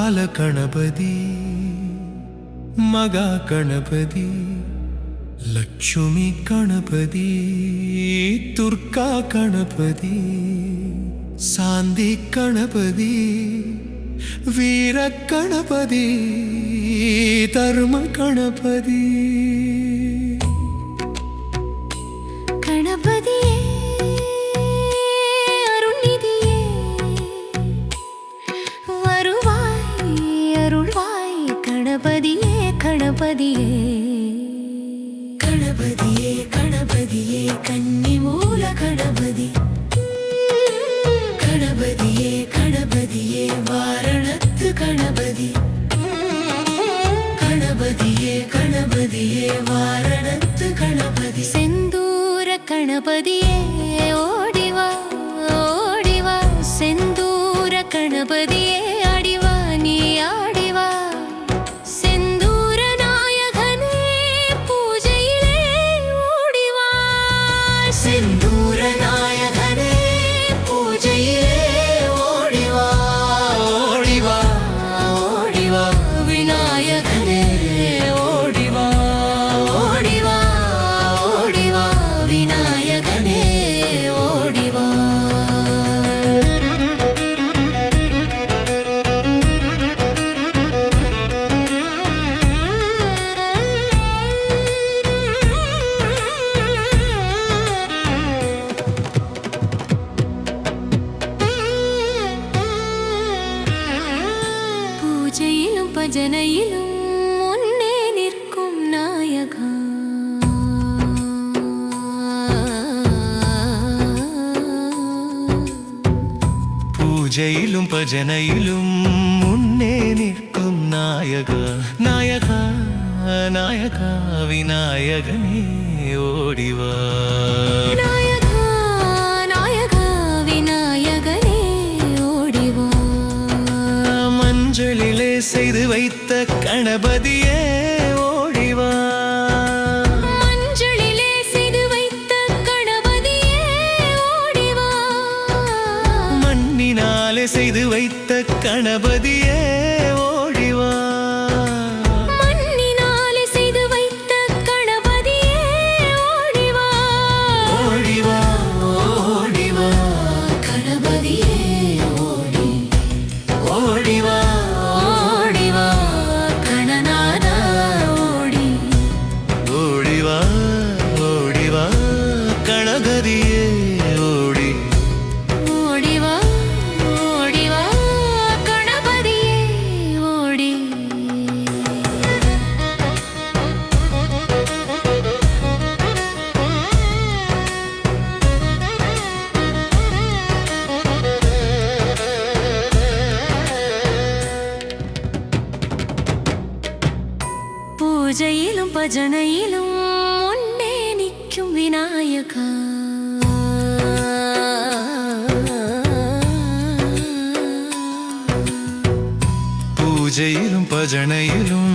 బాలగణపతి మగా గణపతి లక్ష్మీ గణపతి దుర్గా గణపతి శాంతి గణపతి వీర గణపతి ధర్మ గణపతి గణపతియే அருள்நிதியே வருவாய் அருள்வாய் கணபதியே கணபதியே கணபதியே கணபதியே கன்னி மூல கணபதி கணபதியே கணபதியே வாரணத்து கணபதி கணபதியே கணபதியே வாரணத்து கணபதி செந்தூர கணபதியே ஓடிவா ஓடிவா செந்தூர கணபதியே ஆடிவா நீ ஆடிவா செந்தூர நாயகனே பூஜையிலே ஓடிவா செந்தூர நாயகனே பூஜையிலே ஓடிவா ஓடிவா ஓடிவா விநாயகனே ஓடிவா ஓடிவா ஓடிவா விநாயகனே ஓடிவா பூஜையிலும் பஜனையிலும் முன்னே நிற்கும் நாயகா பூஜையிலும் பஜனையிலும் முன்னே நிற்கும் நாயகா நாயகா நாயகா விநாயகனே ஓடிவா நாயகா நாயகா விநாயகனே ஓடிவா மஞ்சளிலே செய்து வைத்த கணபதியே ஓடிவா மஞ்சளிலே செய்து வைத்த கணபதியே ஓடிவா மண்ணினாலே செய்து வைத்த கணபதியே ஓடிவா மண்ணினாலே செய்து வைத்த கணபதியே ஓடிவா ஓடிவா ஓடிவா கணபதியே ஓடி ஓடிவா ஓடிவா கணநாதா ஓடி ஓடிவா ஓடிவா கணபதியே ஓடி ஓடிவா ஓடிவா கணபதியே ஓடி பூஜையிலும் பஜனையிலும் முன்னே நிற்கும் விநாயகா பூஜையிலும் பஜனையிலும்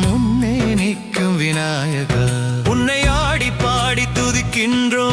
முன்னே நிற்கும் விநாயகா உன்னை ஆடி பாடி துதிக்கின்றோ